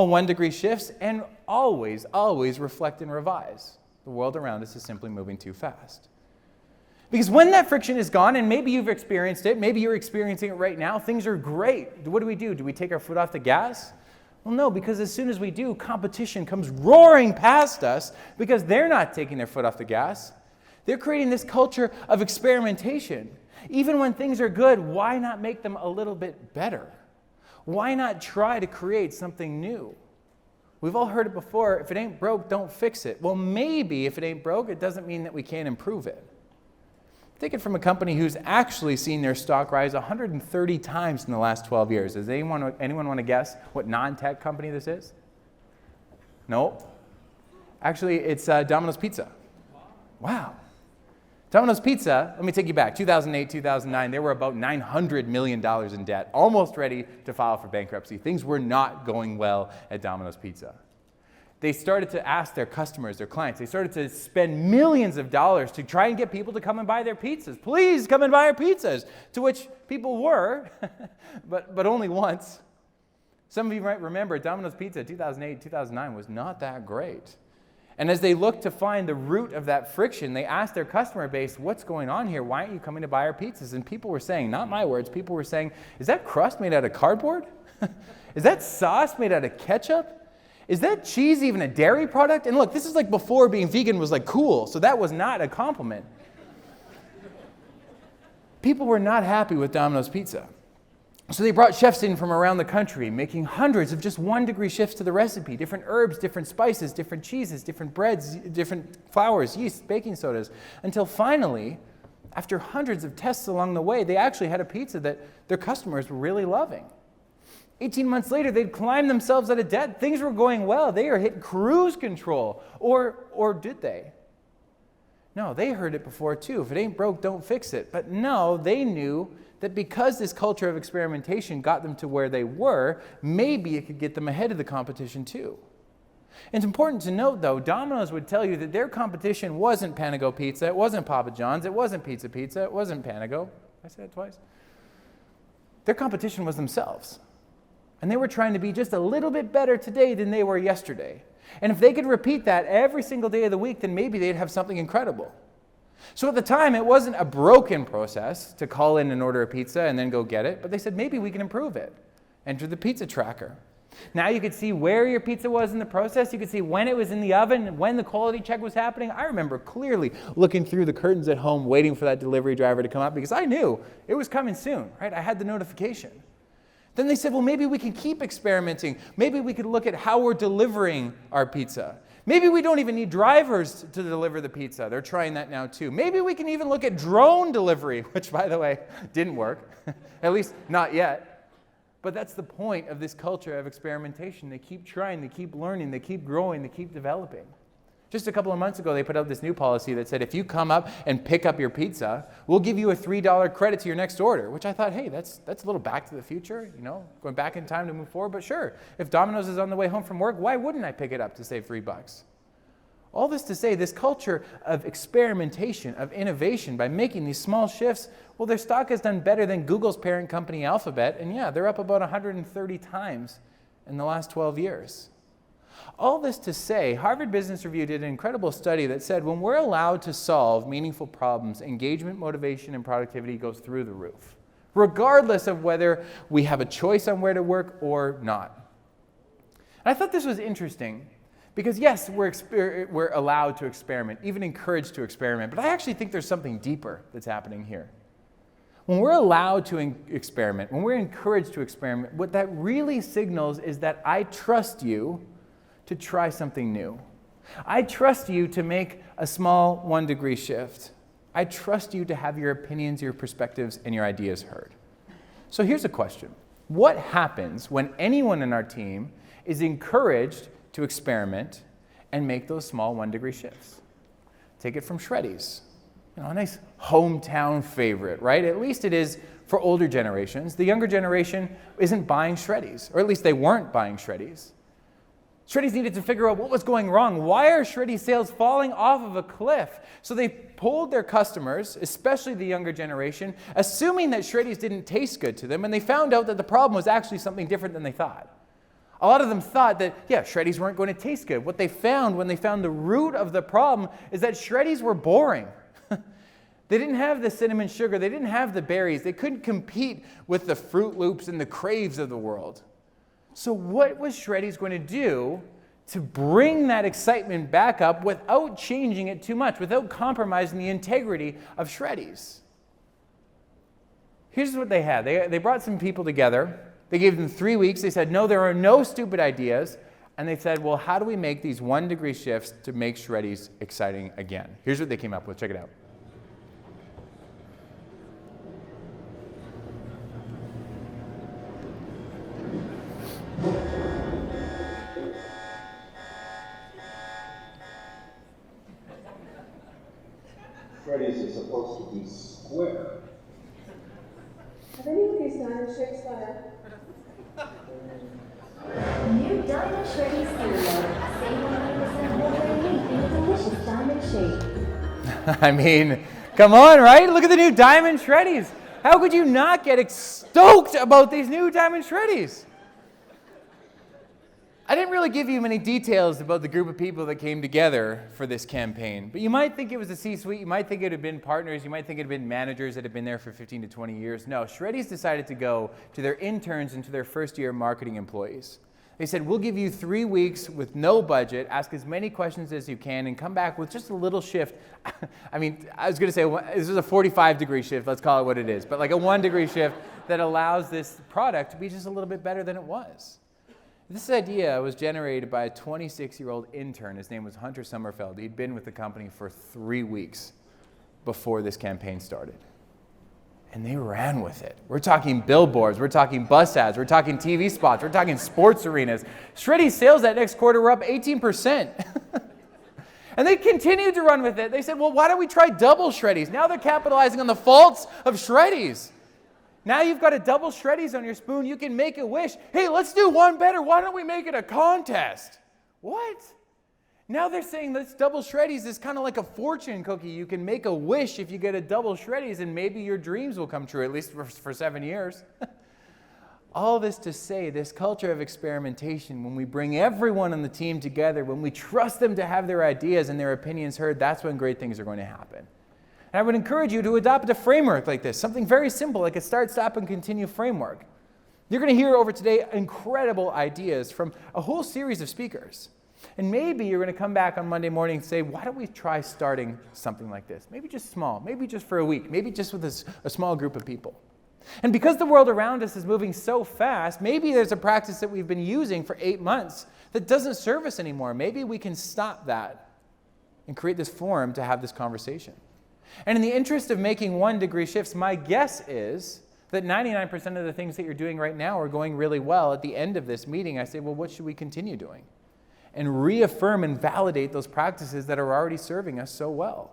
1-degree shifts and always, always reflect and revise. The world around us is simply moving too fast. Because when that friction is gone, and maybe you've experienced it, maybe you're experiencing it right now, things are great. What do? Do we take our foot off the gas? Well, no, because as soon as we do, competition comes roaring past us because they're not taking their foot off the gas. They're creating this culture of experimentation. Even when things are good, why not make them a little bit better? Why not try to create something new? We've all heard it before, if it ain't broke, don't fix it. Well, maybe if it ain't broke, it doesn't mean that we can't improve it. Take it from a company who's actually seen their stock rise 130 times in the last 12 years. Does anyone want to guess what non-tech company this is? No? Actually, it's Domino's Pizza. Wow. Domino's Pizza, let me take you back, 2008, 2009, they were about $900 million in debt, almost ready to file for bankruptcy. Things were not going well at Domino's Pizza. They started to ask their customers, their clients, they started to spend millions of dollars to try and get people to come and buy their pizzas. Please come and buy our pizzas, to which people were, but only once. Some of you might remember Domino's Pizza 2008, 2009 was not that great. And as they looked to find the root of that friction, they asked their customer base, what's going on here? Why aren't you coming to buy our pizzas? And people were saying, not my words, people were saying, is that crust made out of cardboard? Is that sauce made out of ketchup? Is that cheese even a dairy product? And look, this is like before being vegan was like cool, so that was not a compliment. People were not happy with Domino's Pizza. So they brought chefs in from around the country, making hundreds of just 1-degree shifts to the recipe, different herbs, different spices, different cheeses, different breads, different flours, yeast, baking sodas, until finally, after hundreds of tests along the way, they actually had a pizza that their customers were really loving. 18 months later, they'd climbed themselves out of debt. Things were going well. They were hitting cruise control. Or did they? No, they heard it before too. If it ain't broke, don't fix it. But no, they knew that because this culture of experimentation got them to where they were, maybe it could get them ahead of the competition too. It's important to note, though, Domino's would tell you that their competition wasn't Panago Pizza, it wasn't Papa John's, it wasn't Pizza Pizza, it wasn't Panago. Did I say that twice? Their competition was themselves. And they were trying to be just a little bit better today than they were yesterday. And if they could repeat that every single day of the week, then maybe they'd have something incredible. So at the time, it wasn't a broken process to call in and order a pizza and then go get it, but they said, maybe we can improve it. Enter the pizza tracker. Now you could see where your pizza was in the process. You could see when it was in the oven, when the quality check was happening. I remember clearly looking through the curtains at home, waiting for that delivery driver to come up because I knew it was coming soon, right? I had the notification. Then they said, well, maybe we can keep experimenting. Maybe we could look at how we're delivering our pizza. Maybe we don't even need drivers to deliver the pizza. They're trying that now too. Maybe we can even look at drone delivery, which, by the way, didn't work, at least not yet. But that's the point of this culture of experimentation. They keep trying, they keep learning, they keep growing, they keep developing. Just a couple of months ago, they put out this new policy that said, if you come up and pick up your pizza, we'll give you a $3 credit to your next order, which I thought, hey, that's a little back to the future, going back in time to move forward. But sure, if Domino's is on the way home from work, why wouldn't I pick it up to save $3? All this to say, this culture of experimentation, of innovation, by making these small shifts, well, their stock has done better than Google's parent company, Alphabet, and yeah, they're up about 130 times in the last 12 years. All this to say, Harvard Business Review did an incredible study that said when we're allowed to solve meaningful problems, engagement, motivation, and productivity goes through the roof, regardless of whether we have a choice on where to work or not. And I thought this was interesting because, yes, we're allowed to experiment, even encouraged to experiment, but I actually think there's something deeper that's happening here. When we're allowed to experiment, when we're encouraged to experiment, what that really signals is that I trust you to try something new. I trust you to make a small 1-degree shift. I trust you to have your opinions, your perspectives, and your ideas heard. So here's a question. What happens when anyone in our team is encouraged to experiment and make those small 1-degree shifts? Take it from Shreddies. A nice hometown favorite, right? At least it is for older generations. The younger generation isn't buying Shreddies, or at least they weren't buying Shreddies. Shreddies needed to figure out what was going wrong. Why are Shreddies sales falling off of a cliff? So they polled their customers, especially the younger generation, assuming that Shreddies didn't taste good to them, and they found out that the problem was actually something different than they thought. A lot of them thought that, yeah, Shreddies weren't going to taste good. What they found when they found the root of the problem is that Shreddies were boring. They didn't have the cinnamon sugar. They didn't have the berries. They couldn't compete with the Fruit Loops and the Craves of the world. So what was Shreddies going to do to bring that excitement back up without changing it too much, without compromising the integrity of Shreddies? Here's what they had. They brought some people together. They gave them 3 weeks. They said, no, there are no stupid ideas. And they said, well, how do we make these 1 degree shifts to make Shreddies exciting again? Here's what they came up with. Check it out. Shreddies are supposed to be square. Have any of these diamond shapes got New Diamond Shreddies cereal. Save 100% whole grain wheat in a delicious diamond shape. I mean, come on, right? Look at the new Diamond Shreddies. How could you not get stoked about these new Diamond Shreddies? I didn't really give you many details about the group of people that came together for this campaign, but you might think it was a C-suite, you might think it had been partners, you might think it had been managers that had been there for 15 to 20 years. No, Shreddies decided to go to their interns and to their first-year marketing employees. They said, we'll give you 3 weeks with no budget, ask as many questions as you can, and come back with just a little shift. I mean, I was going to say, this is a 45-degree shift, let's call it what it is, but like a 1-degree shift that allows this product to be just a little bit better than it was. This idea was generated by a 26-year-old intern. His name was Hunter Sommerfeld. He'd been with the company for 3 weeks before this campaign started. And they ran with it. We're talking billboards, we're talking bus ads, we're talking TV spots, we're talking sports arenas. Shreddies sales that next quarter were up 18%. And they continued to run with it. They said, well, why don't we try double Shreddies? Now they're capitalizing on the faults of Shreddies. Now you've got a double Shreddies on your spoon, you can make a wish. Hey, let's do one better. Why don't we make it a contest? What? Now they're saying this double Shreddies is kind of like a fortune cookie. You can make a wish if you get a double Shreddies and maybe your dreams will come true, at least for 7 years. All this to say, this culture of experimentation, when we bring everyone on the team together, when we trust them to have their ideas and their opinions heard, that's when great things are going to happen. And I would encourage you to adopt a framework like this, something very simple, like a start, stop, and continue framework. You're going to hear over today incredible ideas from a whole series of speakers. And maybe you're going to come back on Monday morning and say, why don't we try starting something like this? Maybe just small, maybe just for a week, maybe just with a small group of people. And because the world around us is moving so fast, maybe there's a practice that we've been using for 8 months that doesn't serve us anymore. Maybe we can stop that and create this forum to have this conversation. And in the interest of making 1-degree shifts, my guess is that 99% of the things that you're doing right now are going really well. At the end of this meeting, I say, well, what should we continue doing? And reaffirm and validate those practices that are already serving us so well.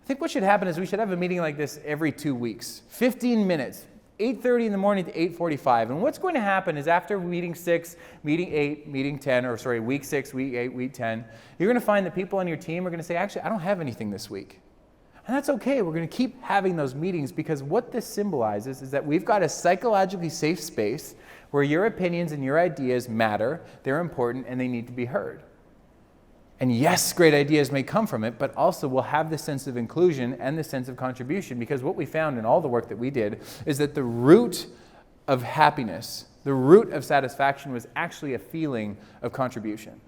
I think what should happen is we should have a meeting like this every 2 weeks, 15 minutes, 8:30 in the morning to 8:45. And what's going to happen is after meeting 6, meeting 8, meeting 10, or sorry, week 6, week 8, week 10, you're going to find that people on your team are going to say, actually, I don't have anything this week. And that's okay. We're going to keep having those meetings because what this symbolizes is that we've got a psychologically safe space where your opinions and your ideas matter, they're important, and they need to be heard. And yes, great ideas may come from it, but also we'll have the sense of inclusion and the sense of contribution, because what we found in all the work that we did is that the root of happiness, the root of satisfaction was actually a feeling of contribution.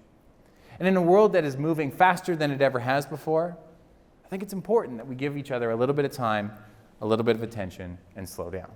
And in a world that is moving faster than it ever has before, I think it's important that we give each other a little bit of time, a little bit of attention, and slow down.